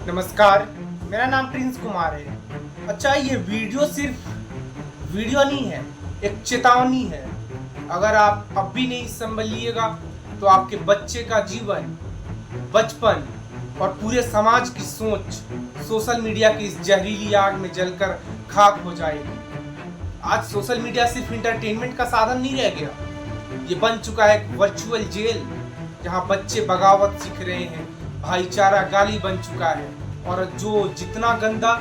नमस्कार, मेरा नाम प्रिंस कुमार है। अच्छा, ये वीडियो सिर्फ वीडियो नहीं है, एक चेतावनी है। अगर आप अब भी नहीं संभलिएगा तो आपके बच्चे का जीवन, बचपन और पूरे समाज की सोच सोशल मीडिया की इस जहरीली आग में जलकर खाक हो जाएगी। आज सोशल मीडिया सिर्फ इंटरटेनमेंट का साधन नहीं रह गया, ये बन चुका है एक वर्चुअल जेल जहां बच्चे बगावत सीख रहे हैं, भाईचारा गाली बन चुका है और जो जितना गंदा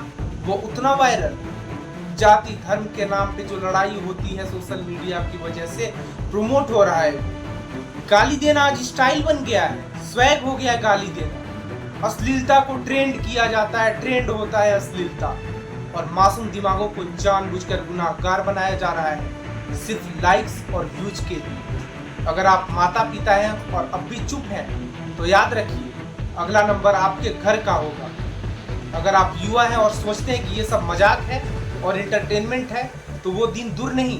वो उतना वायरल। जाति धर्म के नाम पे जो लड़ाई होती है सोशल मीडिया की वजह से प्रमोट हो रहा है। गाली देना आज स्टाइल बन गया है, स्वैग हो गया है गाली देना। अश्लीलता को ट्रेंड किया जाता है, ट्रेंड होता है अश्लीलता, और मासूम दिमागों को जानबूझकर गुनाहगार बनाया जा रहा है सिर्फ लाइक्स और व्यूज के लिए। अगर आप माता पिता हैं और अब भी चुप हैं तो याद रखिए, अगला नंबर आपके घर का होगा। अगर आप युवा हैं और सोचते हैं कि ये सब मजाक है और एंटरटेनमेंट है, तो वो दिन दूर नहीं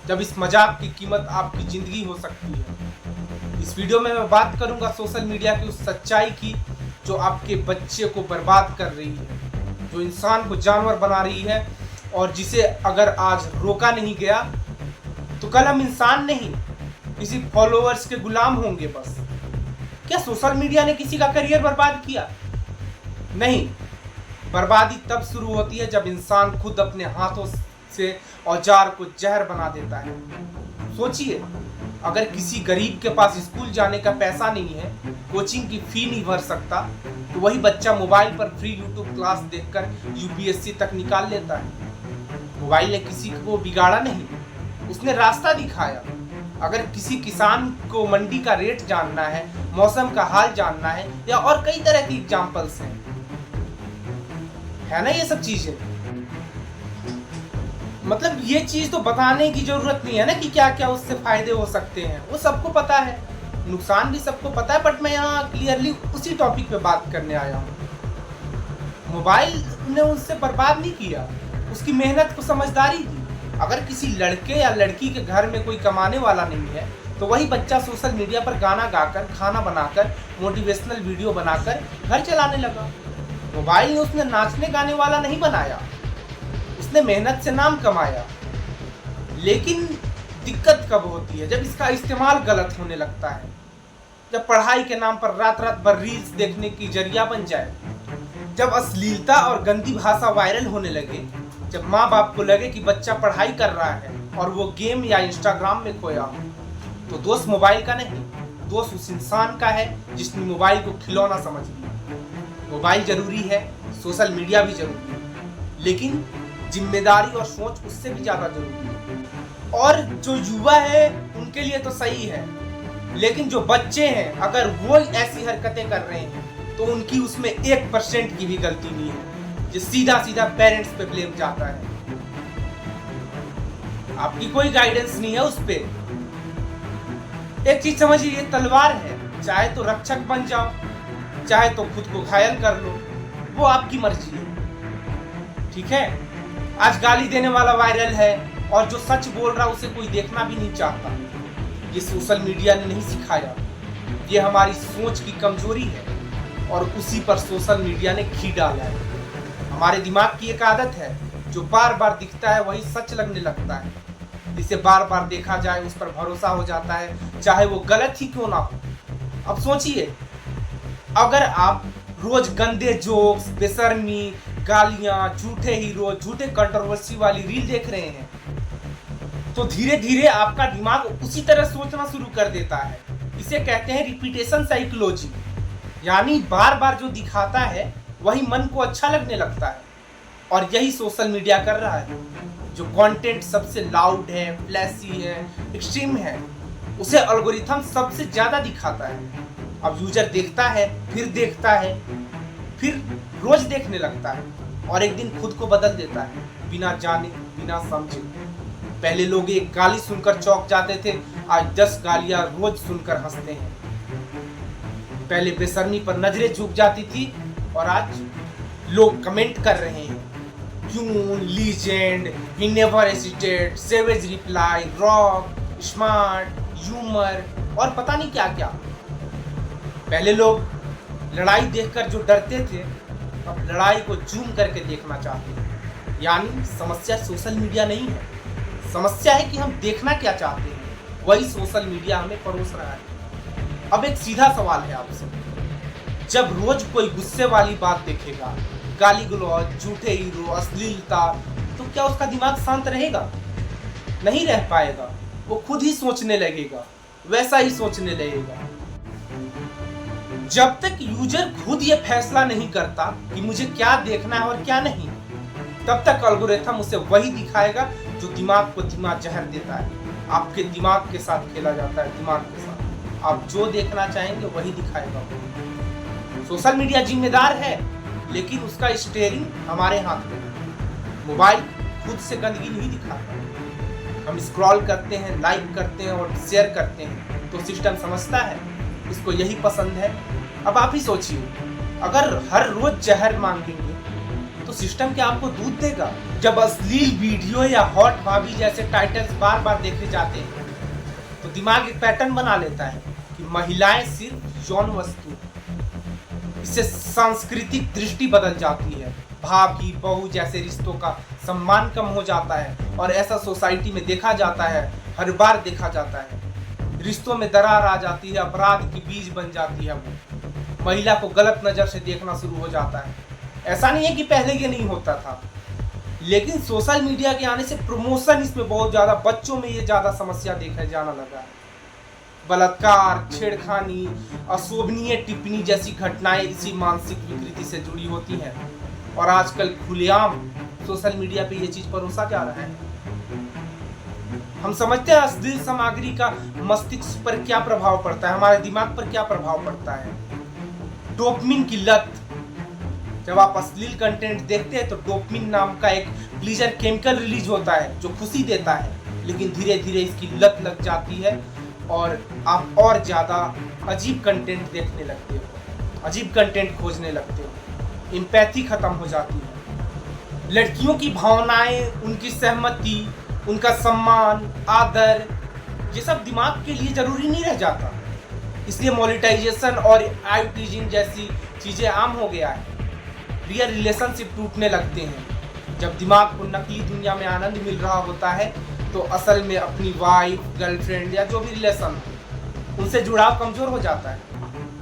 जब इस मजाक की कीमत आपकी जिंदगी हो सकती है। इस वीडियो में मैं बात करूंगा सोशल मीडिया की उस सच्चाई की जो आपके बच्चे को बर्बाद कर रही है, जो इंसान को जानवर बना रही है और जिसे अगर आज रोका नहीं गया तो कल हम इंसान नहीं, किसी फॉलोअर्स के गुलाम होंगे बस। क्या सोशल मीडिया ने किसी का करियर बर्बाद किया? नहीं, बर्बादी तब शुरू होती है जब इंसान खुद अपने हाथों से औजार को जहर बना देता है। सोचिए, अगर किसी गरीब के पास स्कूल जाने का पैसा नहीं है, कोचिंग की फी नहीं भर सकता, तो वही बच्चा मोबाइल पर फ्री यूट्यूब क्लास देखकर यूपीएससी तक निकाल लेता है। मोबाइल ने किसी को बिगाड़ा नहीं, उसने रास्ता दिखाया। अगर किसी किसान को मंडी का रेट जानना है, मौसम का हाल जानना है या और कई तरह की एग्जाम्पल्स हैं, है ना ये सब चीजें। मतलब ये चीज तो बताने की जरूरत नहीं है ना कि क्या क्या उससे फायदे हो सकते हैं, वो सबको पता है, नुकसान भी सबको पता है। बट मैं यहाँ क्लियरली उसी टॉपिक पे बात करने आया हूँ। मोबाइल ने उससे बर्बाद नहीं किया, उसकी मेहनत को समझदारी दी। अगर किसी लड़के या लड़की के घर में कोई कमाने वाला नहीं है तो वही बच्चा सोशल मीडिया पर गाना गाकर, खाना बनाकर, मोटिवेशनल वीडियो बनाकर घर चलाने लगा। मोबाइल ने उसने नाचने गाने वाला नहीं बनाया, उसने मेहनत से नाम कमाया। लेकिन दिक्कत कब होती है? जब इसका इस्तेमाल गलत होने लगता है, जब पढ़ाई के नाम पर रात रात भर रील्स देखने की जरिया बन जाए, जब अश्लीलता और गंदी भाषा वायरल होने लगे, जब माँ बाप को लगे कि बच्चा पढ़ाई कर रहा है और वो गेम या इंस्टाग्राम में खोया हो, तो दोष मोबाइल का नहीं, दोष उस इंसान का है जिसने मोबाइल को खिलौना समझ लिया। मोबाइल जरूरी है, सोशल मीडिया भी जरूरी है, लेकिन जिम्मेदारी और सोच उससे भी ज्यादा जरूरी है। और जो युवा है उनके लिए तो सही है, लेकिन जो बच्चे हैं अगर वो ऐसी हरकतें कर रहे हैं तो उनकी उसमें 1% की भी गलती नहीं है, जो सीधा सीधा पेरेंट्स पे ब्लेम जाता है। आपकी कोई गाइडेंस नहीं है उस पे। एक चीज समझिए, ये तलवार है, चाहे तो रक्षक बन जाओ, चाहे तो खुद को घायल कर लो, वो आपकी मर्जी है। ठीक है, आज गाली देने वाला वायरल है और जो सच बोल रहा उसे कोई देखना भी नहीं चाहता। ये सोशल मीडिया ने नहीं सिखाया, ये हमारी सोच की कमजोरी है और उसी पर सोशल मीडिया ने घी डाला है। हमारे दिमाग की एक आदत है, जो बार बार दिखता है वही सच लगने लगता है, जिसे बार बार देखा जाए उस पर भरोसा हो जाता है, चाहे वो गलत ही क्यों ना हो। अब सोचिए, अगर आप रोज गंदे जोक्स, बेशर्मी, गालियां, झूठे हीरो, झूठे कंट्रोवर्सी वाली रील देख रहे हैं, तो धीरे धीरे आपका दिमाग उसी तरह सोचना शुरू कर देता है। इसे कहते हैं रिपीटेशन साइकोलॉजी, यानी बार बार जो दिखाता है वही मन को अच्छा लगने लगता है। और यही सोशल मीडिया कर रहा है। जो कंटेंट सबसे लाउड है, फ्लैशी है, एक्सट्रीम है, उसे एल्गोरिथम सबसे ज्यादा दिखाता है। अब यूजर देखता है, फिर देखता है, फिर रोज देखने लगता है और एक दिन खुद को बदल देता है, बिना जाने बिना समझे। पहले लोग एक गाली सुनकर चौंक जाते थे, आज 10 गालियां रोज सुनकर हंसते हैं। पहले बेशर्मी पर नजरें झुक जाती थी और आज लोग कमेंट कर रहे हैं, क्यों, legend, he never hesitate, savage reply, rock, smart, humour और पता नहीं क्या क्या। पहले लोग लड़ाई देखकर जो डरते थे, अब लड़ाई को जूम करके देखना चाहते हैं। यानी समस्या सोशल मीडिया नहीं है, समस्या है कि हम देखना क्या चाहते हैं, वही सोशल मीडिया हमें परोस रहा है। अब एक सीधा सवाल है आपसे, जब रोज कोई गुस्से वाली बात देखेगा, गाली गलौज, झूठे हीरो, अश्लीलता, तो क्या उसका दिमाग शांत रहेगा? नहीं रह पाएगा। वो खुद ही सोचने लगेगा, वैसा ही सोचने लगेगा। जब तक यूजर खुद ये फैसला नहीं करता कि मुझे क्या देखना है और क्या नहीं, तब तक एल्गोरिथम उसे वही दिखाएगा जो दिमाग को दिमाग जहर देता है। आपके दिमाग के साथ खेला जाता है, दिमाग के साथ। आप जो देखना चाहेंगे वही दिखाएगा। सोशल मीडिया जिम्मेदार है, लेकिन उसका स्टीयरिंग हमारे हाथ में है। मोबाइल खुद से गंदगी नहीं दिखाता। हम स्क्रॉल करते हैं, लाइक करते हैं और शेयर करते हैं, तो सिस्टम समझता है इसको यही पसंद है। अब आप ही सोचिए, अगर हर रोज जहर मांगेंगे तो सिस्टम क्या आपको दूध देगा? जब अश्लील वीडियो या हॉट भाभी जैसे टाइटल्स बार बार देखे जाते हैं तो दिमाग एक पैटर्न बना लेता है कि महिलाएं सिर्फ यौन वस्तु। इससे सांस्कृतिक दृष्टि बदल जाती है। भाभी बहू जैसे रिश्तों का सम्मान कम हो जाता है और ऐसा सोसाइटी में देखा जाता है, हर बार देखा जाता है। रिश्तों में दरार आ जाती है, अपराध की बीज बन जाती है। वो महिला को गलत नजर से देखना शुरू हो जाता है। ऐसा नहीं है कि पहले ये नहीं होता था, लेकिन सोशल मीडिया के आने से प्रमोशन इसमें बहुत ज्यादा, बच्चों में ये ज्यादा समस्या देखा जाना लगा है। बलात्कार, छेड़खानी, अशोभनीय टिप्पणी जैसी घटनाएं इसी मानसिक विकृति से जुड़ी होती हैं और आजकल खुलेआम सोशल मीडिया पे ये चीज परोसा जा रहा है। हम समझते हैं अश्लील सामग्री का मस्तिष्क पर क्या प्रभाव पड़ता है, हमारे दिमाग पर क्या प्रभाव पड़ता है। डोपामिन की लत। जब आप अश्लील कंटेंट देखते हैं तो डोपामिन नाम का एक प्लीजर केमिकल रिलीज होता है जो खुशी देता है, लेकिन धीरे धीरे इसकी लत लग जाती है और आप और ज्यादा अजीब कंटेंट देखने लगते हो, अजीब कंटेंट खोजने लगते हो। एम्पैथी खत्म हो जाती है। लड़कियों की भावनाएं, उनकी सहमति, उनका सम्मान, आदर, ये सब दिमाग के लिए जरूरी नहीं रह जाता। इसलिए मोनेटाइजेशन और आई टीजिंग जैसी चीजें आम हो गया है। रियल रिलेशनशिप टूटने लगते हैं। जब दिमाग को नकली दुनिया में आनंद मिल रहा होता है तो असल में अपनी वाइफ, गर्लफ्रेंड या जो भी रिलेशन हो उनसे जुड़ाव कमजोर हो जाता है।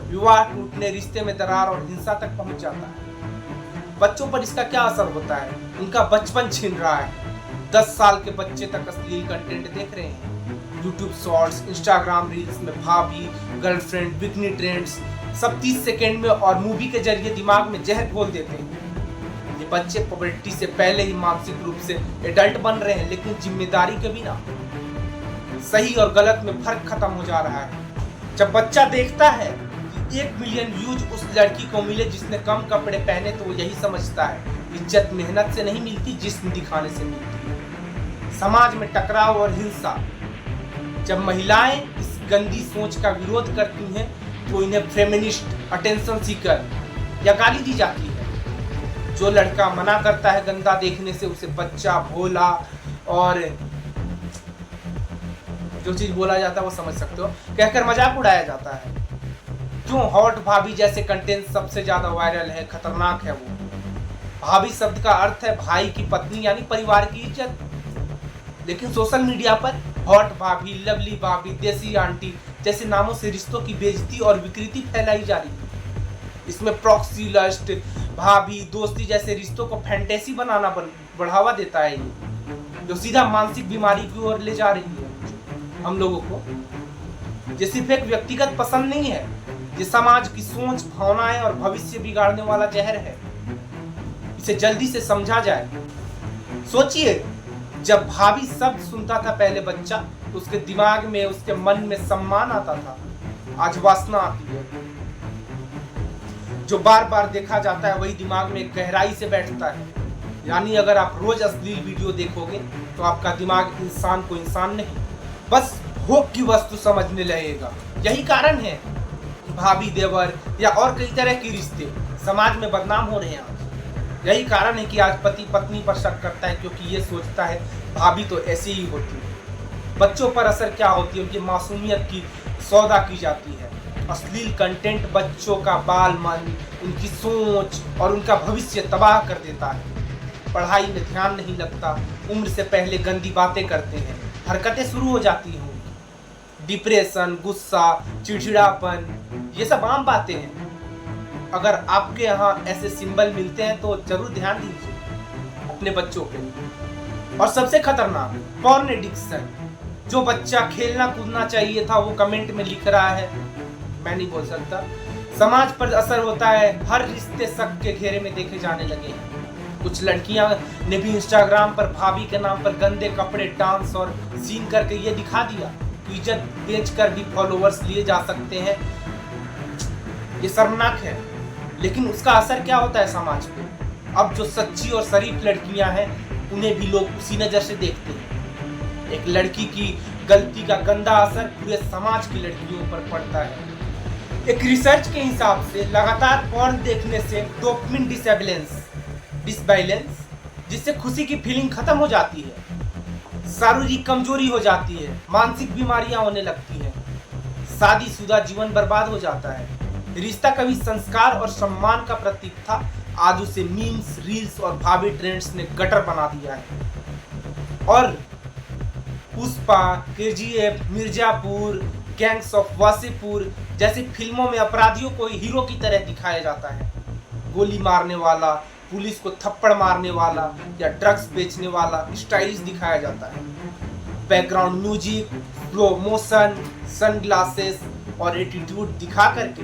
विवाह टूटने, रिश्ते में दरार और हिंसा तक पहुंच जाता है। बच्चों पर इसका क्या असर होता है? उनका बचपन छीन रहा है। 10 साल के बच्चे तक अश्लील कंटेंट देख रहे हैं। यूट्यूब शॉर्ट्स, इंस्टाग्राम रील्स में भाभी, गर्लफ्रेंड, बिकनी ट्रेंड्स सब 30 सेकेंड में और मूवी के जरिए दिमाग में जहर घोल देते हैं। ये बच्चे पुबर्टी से पहले ही मानसिक रूप से एडल्ट बन रहे हैं, लेकिन जिम्मेदारी के बिना। सही और गलत में फर्क खत्म हो जा रहा है। जब बच्चा देखता है कि 1 मिलियन व्यूज उस लड़की को मिले जिसने कम कपड़े पहने, तो वो यही समझता है इज्जत मेहनत से नहीं मिलती, जिस्म दिखाने से मिलती है। समाज में टकराव और हिंसा। जब महिलाएं इस गंदी सोच का विरोध करती हैं तो इन्हें फेमिनिस्ट, अटेंशन सीकर या गाली दी जाती है। जो लड़का मना करता है गंदा देखने से, उसे बच्चा, भोला और जो चीज बोला जाता है वो समझ सकते हो, कहकर मजाक उड़ाया जाता है। क्यों? हॉट भाभी जैसे कंटेंट सबसे ज्यादा वायरल है, खतरनाक है वो। भाभी शब्द का अर्थ है भाई की पत्नी, यानी परिवार की इज्जत। लेकिन सोशल मीडिया पर हॉट भाभी, लवली भाभी, देसी आंटी जैसे नामों से रिश्तों की बेइज्जती और विकृति फैलाई जा रही है। इसमें प्रॉक्सी लस्ट, भाभी दोस्ती जैसे रिश्तों को फैंटेसी बनाना बढ़ावा देता है, ये जो सीधा मानसिक बीमारी की ओर ले जा रही है हम लोगों को। ये सिर्फ एक व्यक्तिगत पसंद नहीं है, ये समाज की सोच, भावनाएं और भविष्य बिगाड़ने वाला जहर है। इसे जल्दी से समझा जाए। सोचिए, जब भाभी शब्द सुनता था पहले बच्चा, तो उसके दिमाग में, उसके मन में सम्मान आता था। आज वासना आती है। जो बार बार देखा जाता है वही दिमाग में गहराई से बैठता है। यानी अगर आप रोज अश्लील वीडियो देखोगे तो आपका दिमाग इंसान को इंसान नहीं, बस भोग की वस्तु समझने लगेगा। यही कारण है कि भाभी, देवर या और कई तरह के रिश्ते समाज में बदनाम हो रहे हैं आज। यही कारण है कि आज पति पत्नी पर शक करता है, क्योंकि ये सोचता है भाभी तो ऐसी ही होती है। बच्चों पर असर क्या होती है? उनकी मासूमियत की सौदा की जाती है। अश्लील कंटेंट बच्चों का बाल मन, उनकी सोच और उनका भविष्य तबाह कर देता है। पढ़ाई में ध्यान नहीं लगता, उम्र से पहले गंदी बातें करते हैं, हरकतें शुरू हो जाती हैं। डिप्रेशन, गुस्सा, चिड़चिड़ापन, ये सब आम बातें हैं। अगर आपके यहाँ ऐसे सिंबल मिलते हैं तो जरूर ध्यान दीजिए अपने बच्चों पे। और सबसे खतरनाक पॉर्न एडिक्शन। जो बच्चा खेलना कूदना चाहिए था वो कमेंट में लिख रहा है, मैं नहीं बोल सकता। समाज पर असर होता है, हर रिश्ते शक के घेरे में देखे जाने लगे हैं। कुछ लड़कियां ने भी इंस्टाग्राम पर भाभी के नाम पर गंदे कपड़े, डांस और सीन करके ये दिखा दिया कि इज्जत बेचकर भी फॉलोअर्स लिए जा सकते हैं। ये शर्मनाक है, लेकिन उसका असर क्या होता है समाज पे? अब जो सच्ची और शरीफ लड़कियां हैं उन्हें भी लोग उसी नजर से देखते हैं। एक लड़की की गलती का गंदा असर पूरे समाज की लड़कियों पर पड़ता है। एक रिसर्च के हिसाब से लगातार पॉर्न देखने से डोपामिन डिसबैलेंस, जिससे खुशी की फीलिंग खत्म हो जाती है, शारीरिक कमजोरी हो जाती है, मानसिक बीमारियां होने लगती हैं, शादीशुदा जीवन बर्बाद हो जाता है। रिश्ता कभी संस्कार और सम्मान का प्रतीक था, आज उसे मीम्स, रील्स और भाभी ट्रेंड्स ने गटर बना दिया है। और Pushpa, KGF, Mirzapur, gangs of Wasseypur जैसी फिल्मों में अपराधियों को हीरो की तरह दिखाया जाता है। गोली मारने वाला, पुलिस को थप्पड़ मारने वाला या ड्रग्स बेचने वाला स्टाइलिश दिखाया जाता है। Background music, slow motion, sunglasses और एटीट्यूड दिखा करके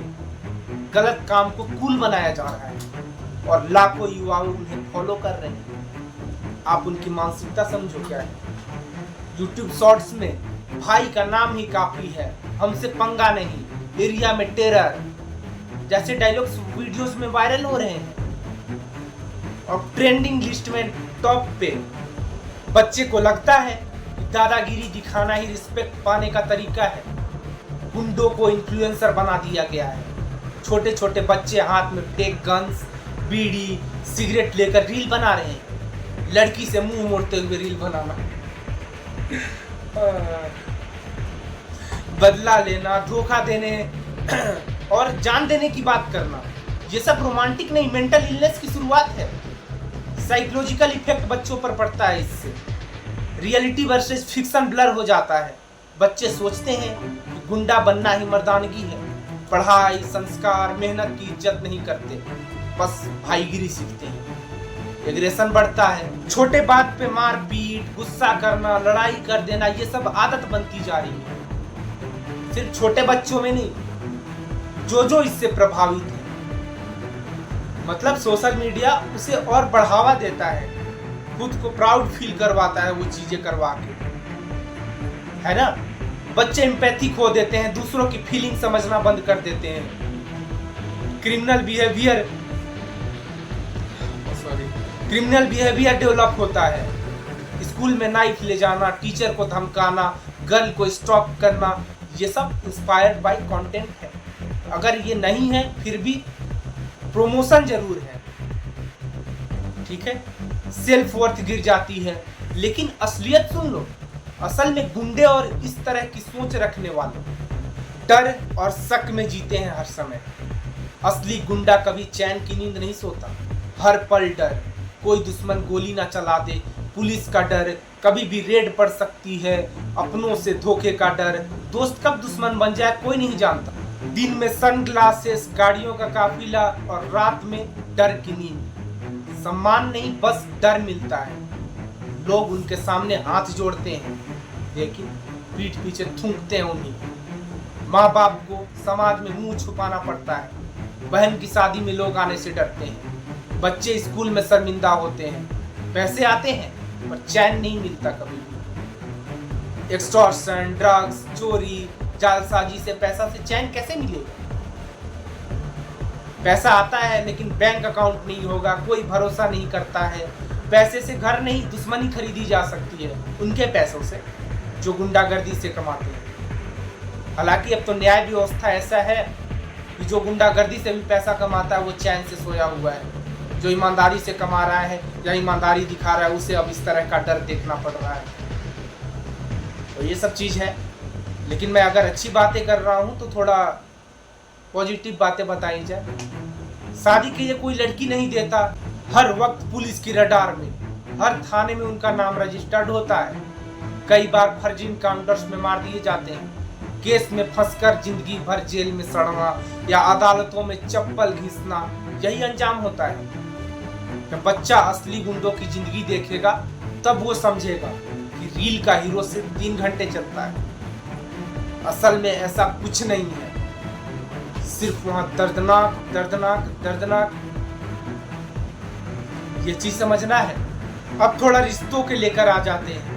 गलत काम को कूल बनाया जा रहा है और लाखों युवा उन्हें फॉलो कर रहे हैं। आप उनकी मानसिकता समझो क्या है। यूट्यूब शॉर्ट्स में भाई का नाम ही काफी है, हमसे पंगा नहीं, एरिया में टेरर जैसे डायलॉग्स वीडियोस में वायरल हो रहे हैं और ट्रेंडिंग लिस्ट में टॉप पे। बच्चे को लगता है कि दादागिरी दिखाना ही रिस्पेक्ट पाने का तरीका है। गुंडों को इन्फ्लुएंसर बना दिया गया है। छोटे छोटे बच्चे हाथ में फेक गन्स, बीड़ी, सिगरेट लेकर रील बना रहे हैं। लड़की से मुंह मोड़ते हुए रील बनाना, बदला लेना, धोखा देने और जान देने की बात करना, ये सब रोमांटिक नहीं, मेंटल इलनेस की शुरुआत है। साइकोलॉजिकल इफेक्ट बच्चों पर पड़ता है इससे। रियलिटी वर्सेस फिक्शन ब्लर हो जाता है। बच्चे सोचते हैं कि गुंडा बनना ही मर्दानगी है, पढ़ाई, संस्कार, मेहनत की इज्जत नहीं करते, बस भाईगिरी सीखते हैं। एग्रेशन बढ़ता है, छोटे बात पे मार पीट, गुस्सा करना, लड़ाई कर देना, ये सब आदत बनती जा रही है। सिर्फ छोटे बच्चों में नहीं, जो इससे प्रभावित है। मतलब सोशल मीडिया उसे और बढ़ावा देता है, खुद को प्राउड फील करवाता है वो चीजें करवा के, है ना। बच्चे एम्पैथी खो देते हैं, दूसरों की फीलिंग समझना बंद कर देते हैं। क्रिमिनल बिहेवियर डेवलप होता है। स्कूल में नाइफ ले जाना, टीचर को धमकाना, गर्ल को स्टॉप करना, ये सब इंस्पायर्ड बाय कंटेंट है। अगर ये नहीं है फिर भी प्रमोशन जरूर है, ठीक है। सेल्फ वर्थ गिर जाती है। लेकिन असलियत सुन लो, असल में गुंडे और इस तरह की सोच रखने वाले डर और शक में जीते हैं हर समय। असली गुंडा कभी चैन की नींद नहीं सोता, हर पल डर, कोई दुश्मन गोली ना चला दे, पुलिस का डर, कभी भी रेड पड़ सकती है, अपनों से धोखे का डर, दोस्त कब दुश्मन बन जाए कोई नहीं जानता। दिन में सनग्लासेस, गाड़ियों का काफिला और रात में डर की नींद। सम्मान नहीं, बस डर मिलता है। लोग उनके सामने हाथ जोड़ते हैं लेकिन पीठ पीछे थूकते हैं उन्हीं। माँ बाप को समाज में मुंह छुपाना पड़ता है। बहन की शादी में लोग आने से डरते हैं। बच्चे स्कूल में शर्मिंदा होते हैं। पैसे आते हैं पर चैन नहीं मिलता कभी भी। एक्सटॉर्शन, ड्रग्स, चोरी, जालसाजी से पैसा से चैन कैसे मिलेगा? पैसा आता है लेकिन बैंक अकाउंट नहीं होगा, कोई भरोसा नहीं करता है। पैसे से घर नहीं, दुश्मनी खरीदी जा सकती है उनके पैसों से जो गुंडागर्दी से कमाते हैं। हालांकि अब तो न्याय व्यवस्था ऐसा है कि जो गुंडागर्दी से भी पैसा कमाता है वो चैन से सोया हुआ है। जो ईमानदारी से कमा रहा है या ईमानदारी दिखा रहा है उसे अब इस तरह का डर देखना पड़ रहा है। तो ये सब चीज़ है। लेकिन मैं अगर अच्छी बातें कर रहा हूँ तो थोड़ा पॉजिटिव बातें बताई जाए। शादी के लिए कोई लड़की नहीं देता, हर वक्त पुलिस की रडार में, हर थाने में उनका नाम रजिस्टर्ड होता है। कई बार फर्जी इनकाउंटर्स में मार दिए जाते हैं, केस में फंसकर जिंदगी भर जेल में सड़ना या अदालतों में चप्पल घिसना, यही अंजाम होता है। जब बच्चा असली गुंडों की जिंदगी देखेगा तब वो समझेगा कि रील का हीरो सिर्फ 3 घंटे चलता है। असल में ऐसा कुछ नहीं है, सिर्फ वहां दर्दनाक दर्दनाक दर्दनाक। ये चीज समझना है। अब थोड़ा रिश्तों के लेकर आ जाते हैं।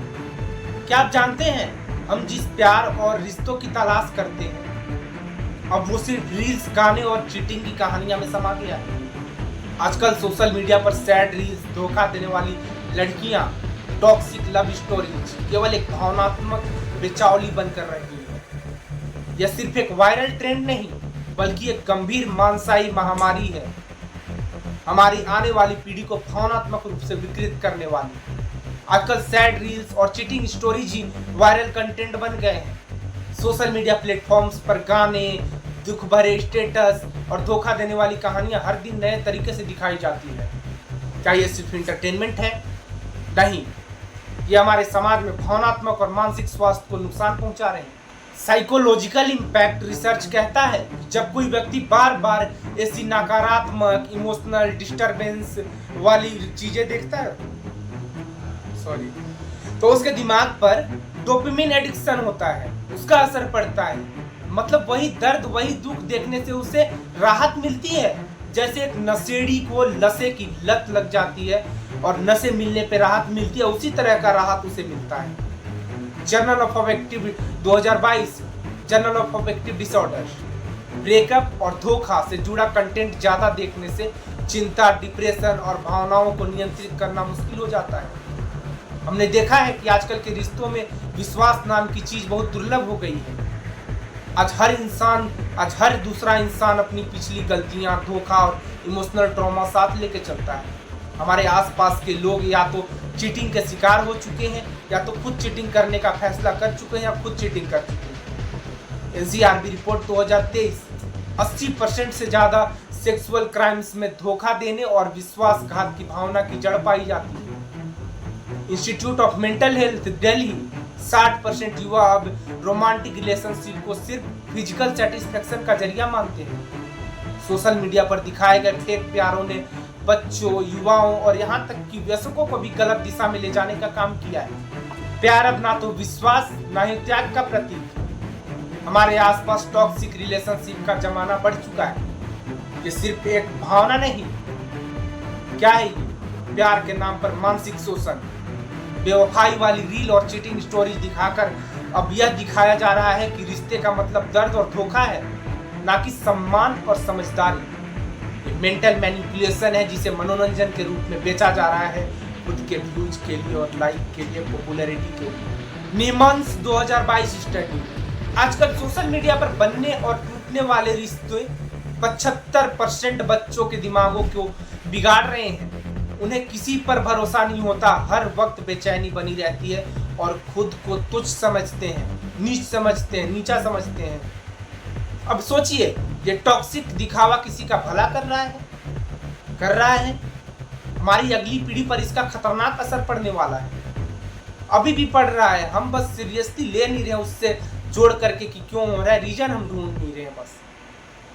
क्या आप जानते हैं हम जिस प्यार और रिश्तों की तलाश करते हैं, अब वो सिर्फ रील्स, गाने और चीटिंग की कहानियां में समा गया है। आजकल सोशल मीडिया पर सैड रील्स, धोखा देने वाली लड़कियां, टॉक्सिक लव स्टोरीज केवल एक भावनात्मक बेचौली बनकर रही है। यह सिर्फ एक वायरल ट्रेंड नहीं बल्कि एक गंभीर मानसिक महामारी है, हमारी आने वाली पीढ़ी को भावनात्मक रूप से विकृत करने वाली। आजकल सैड रील्स और चीटिंग स्टोरीज ही वायरल कंटेंट बन गए हैं। सोशल मीडिया प्लेटफॉर्म्स पर गाने, दुख भरे स्टेटस और धोखा देने वाली कहानियां हर दिन नए तरीके से दिखाई जाती है। क्या ये सिर्फ इंटरटेनमेंट है? नहीं, ये हमारे समाज में भावनात्मक और मानसिक स्वास्थ्य को नुकसान पहुंचा रहे हैं। साइकोलॉजिकल इम्पैक्ट रिसर्च कहता है जब कोई व्यक्ति बार बार ऐसी नकारात्मक इमोशनल डिस्टरबेंस वाली चीजें देखता है, तो उसके दिमाग पर डोपामिन एडिक्शन होता है, उसका असर पड़ता है। मतलब वही दर्द, वही दुख देखने से उसे राहत मिलती है, जैसे एक नशेड़ी को नशे की लत लग जाती है और नशे मिलने पे राहत मिलती है, उसी तरह का राहत उसे मिलता है। Journal of affective 2022 journal of affective disorders, breakup और धोखा से जुड़ा कंटेंट ज्यादा देखने से चिंता, डिप्रेशन और भावनाओं को नियंत्रित करना मुश्किल हो जाता है। हमने देखा है कि आजकल के रिश्तों में विश्वास नाम की चीज बहुत दुर्लभ हो गई है। आज हर दूसरा इंसान अपनी पिछली गलतियां, धोखा और इमोशनल ट्रॉमा साथ लेके चलता है। हमारे आसपास के लोग या तो चीटिंग के शिकार हो चुके हैं या तो खुद चीटिंग करने का फैसला कर चुके हैं या खुद चीटिंग कर चुके हैं। एनसीआरबी रिपोर्ट 2023 80% से ज्यादा सेक्सुअल क्राइम्स में धोखा देने और विश्वासघात की भावना की जड़ पाई जाती है। Institute of mental health Delhi 60% युवा अब रोमांटिक रिलेशनशिप को सिर्फ फिजिकल सेटिस्फेक्शन का जरिया मानते हैं। सोशल मीडिया पर दिखाए गए फेक प्यारों ने बच्चों, युवाओं और यहाँ तक कि वयस्कों को भी गलत दिशा में ले जाने का काम किया है। प्यार अब ना तो विश्वास ना ही त्याग का प्रतीक। हमारे आसपास टॉक्सिक रिलेशनशिप का जमाना बढ़ चुका है। ये सिर्फ एक भावना नहीं, क्या है ये? प्यार के नाम पर मानसिक शोषण, बेवफाई वाली रील और चीटिंग स्टोरीज दिखाकर अब यह दिखाया जा रहा है कि रिश्ते का मतलब दर्द और धोखा है, ना कि सम्मान और समझदारी। ये मेंटल मैनिपुलेशन है जिसे मनोरंजन के रूप में बेचा जा रहा है, खुद के व्यूज के लिए और लाइक के लिए, पॉपुलैरिटी के लिए। निमंस 2022 स्टडी, आजकल सोशल मीडिया पर बनने और टूटने वाले रिश्ते 75% बच्चों के दिमागों को बिगाड़ रहे हैं। उन्हें किसी पर भरोसा नहीं होता, हर वक्त बेचैनी बनी रहती है और खुद को तुच्छ समझते हैं, नीचा समझते हैं। अब सोचिए, ये टॉक्सिक दिखावा किसी का भला कर रहा है। हमारी अगली पीढ़ी पर इसका खतरनाक असर पड़ने वाला है, अभी भी पड़ रहा है। हम बस सीरियसली ले नहीं रहे उससे जोड़ करके कि क्यों हो रहा है, रीजन हम ढूंढ नहीं रहे हैं बस।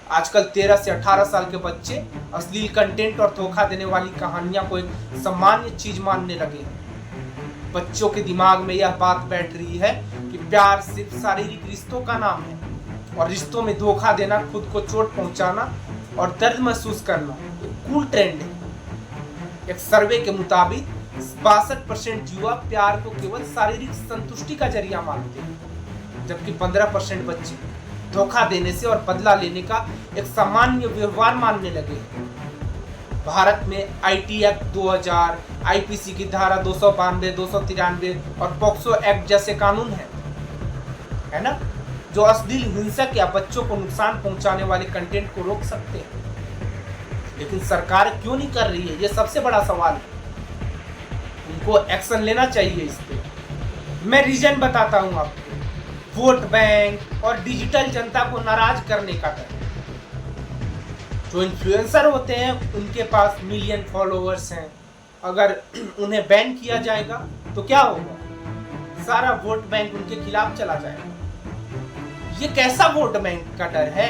आजकल 13 से 18 साल के बच्चे अश्लील कंटेंट और धोखा देने वाली कहानियां को एक सामान्य चीज मानने लगे हैं। बच्चों के दिमाग में यह बात बैठ रही है कि प्यार सिर्फ शारीरिक रिश्तों का नाम है और रिश्तों में धोखा देना, खुद को चोट पहुंचाना और दर्द महसूस करना एक कूल ट्रेंड है। एक सर्वे के मुताबिक 62% युवा प्यार को केवल शारीरिक संतुष्टि का जरिया मानते हैं, जबकि 15% बच्चे धोखा देने से और बदला लेने का एक सामान्य व्यवहार मानने लगे। भारत में आईटी एक्ट 2000, आईपीसी की धारा 292, 293 और पॉक्सो एक्ट जैसे कानून है ना, जो अश्लील, हिंसक या बच्चों को नुकसान पहुंचाने वाले कंटेंट को रोक सकते हैं। लेकिन सरकार क्यों नहीं कर रही है, ये सबसे बड़ा सवाल है। उनको एक्शन लेना चाहिए इस पे। मैं रीजन बताता हूं आपको। वोट बैंक और डिजिटल जनता को नाराज करने का डर। जो इन्फ्लुएंसर होते हैं उनके पास मिलियन फॉलोअर्स हैं, अगर उन्हें बैन किया जाएगा तो क्या होगा? सारा वोट बैंक उनके खिलाफ चला जाएगा। ये कैसा वोट बैंक का डर है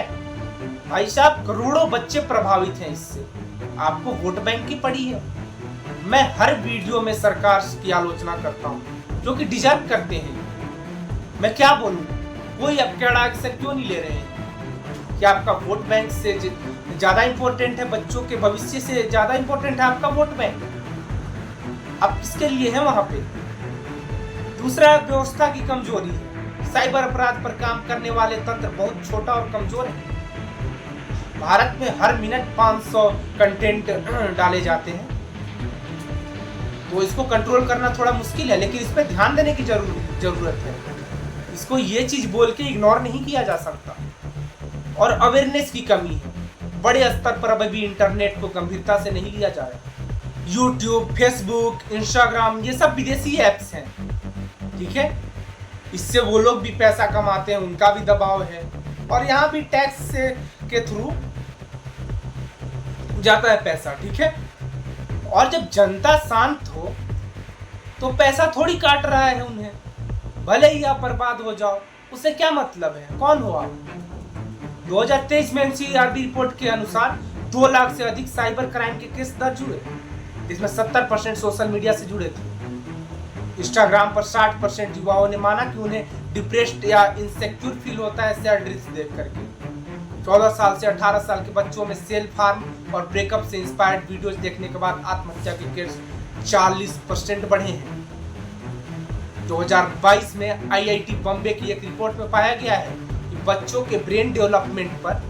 भाई साहब? करोड़ों बच्चे प्रभावित हैं इससे, आपको वोट बैंक की पड़ी है। मैं हर वीडियो में सरकार की आलोचना करता हूँ जो कि डिजर्व करते हैं। मैं क्या बोलूँ, कोई कड़ा एक्शन क्यों नहीं ले रहे हैं? कि आपका वोट बैंक से ज्यादा इंपॉर्टेंट है, बच्चों के भविष्य से ज्यादा इंपॉर्टेंट है आपका वोट बैंक? आप किसके लिए हैं वहां पे? दूसरा, व्यवस्था की कमजोरी है। साइबर अपराध पर काम करने वाले तंत्र बहुत छोटा और कमजोर है। भारत में हर मिनट 500 कंटेंट डाले जाते हैं, तो इसको कंट्रोल करना थोड़ा मुश्किल है, लेकिन इस पर ध्यान देने की जरूरत है। इसको ये चीज बोल के इग्नोर नहीं किया जा सकता। और अवेयरनेस की कमी है, बड़े स्तर पर अभी भी इंटरनेट को गंभीरता से नहीं लिया जा रहा। यूट्यूब, फेसबुक, इंस्टाग्राम ये सब विदेशी ऐप्स हैं, ठीक है? इससे वो लोग भी पैसा कमाते हैं, उनका भी दबाव है, और यहाँ भी टैक्स के थ्रू जाता है पैसा, ठीक है? और जब जनता शांत हो तो पैसा थोड़ी काट रहा है उन्हें, भले ही आप बर्बाद हो जाओ, उससे क्या मतलब है? कौन हो आप? 2023 में एनसीआरबी रिपोर्ट के अनुसार 2 लाख से अधिक साइबर क्राइम के केस दर्ज हुए, जिसमें 70% सोशल मीडिया से जुड़े थे। इंस्टाग्राम पर 60% युवाओं ने माना कि उन्हें डिप्रेस्ड या इनसेक्योर फील होता है शेयर रील्स देख करके। 14 साल से 18 साल के बच्चों में सेल्फ हार्म और ब्रेकअप से इंस्पायर्ड वीडियोस देखने के बाद आत्महत्या के केस 40% बढ़े हैं। 2022 में आईआईटी बॉम्बे की एक रिपोर्ट में पाया गया है कि बच्चों के ब्रेन डेवलपमेंट पर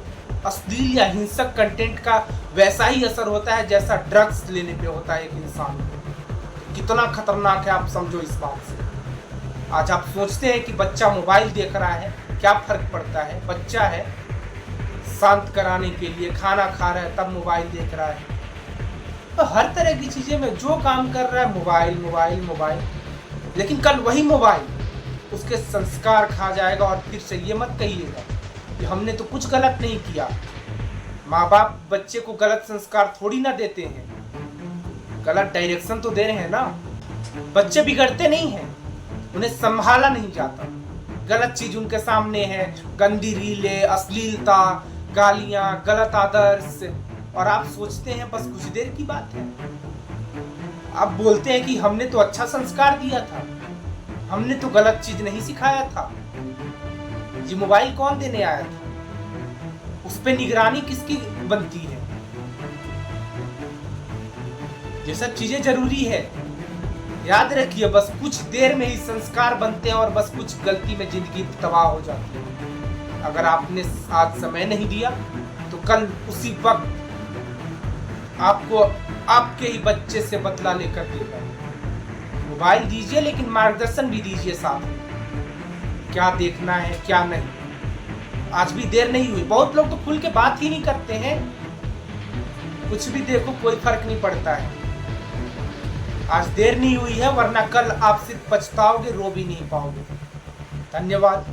अश्लील या हिंसक कंटेंट का वैसा ही असर होता है जैसा ड्रग्स लेने पे होता है एक इंसान को। कितना खतरनाक है आप समझो इस बात से। आज आप सोचते हैं कि बच्चा मोबाइल देख रहा है, क्या फर्क पड़ता है? बच्चा है, शांत कराने के लिए खाना खा रहा है तब मोबाइल देख रहा है। तो हर तरह की चीजें में जो काम कर रहा है मोबाइल मोबाइल मोबाइल, लेकिन कल वही मोबाइल उसके संस्कार खा जाएगा। और फिर से ये मत कहिएगा कि हमने तो कुछ गलत नहीं किया। माँ बाप बच्चे को गलत संस्कार थोड़ी ना देते हैं, गलत डायरेक्शन तो दे रहे हैं ना। बच्चे बिगड़ते नहीं हैं, उन्हें संभाला नहीं जाता। गलत चीज उनके सामने है, गंदी रीलें, अश्लीलता, गालियां, गलत आदर्श, और आप सोचते हैं बस कुछ देर की बात है। आप बोलते हैं कि हमने तो अच्छा संस्कार दिया था, हमने तो गलत चीज नहीं सिखाया था। ये मोबाइल कौन देने आया था? उस पे निगरानी किसकी बनती है? ये सब चीजें जरूरी है, याद रखिए। बस कुछ देर में ही संस्कार बनते हैं और बस कुछ गलती में जिंदगी तबाह हो जाती है। अगर आपने आज समय नहीं दिया तो कल उसी वक्त आपको आपके ही बच्चे से बदला लेकर देगा। मोबाइल दीजिए, लेकिन मार्गदर्शन भी दीजिए साथ में, क्या देखना है क्या नहीं। आज भी देर नहीं हुई। बहुत लोग तो खुल के बात ही नहीं करते हैं, कुछ भी देखो कोई फर्क नहीं पड़ता है। आज देर नहीं हुई है, वरना कल आप सिर्फ पछताओगे, रो भी नहीं पाओगे। धन्यवाद।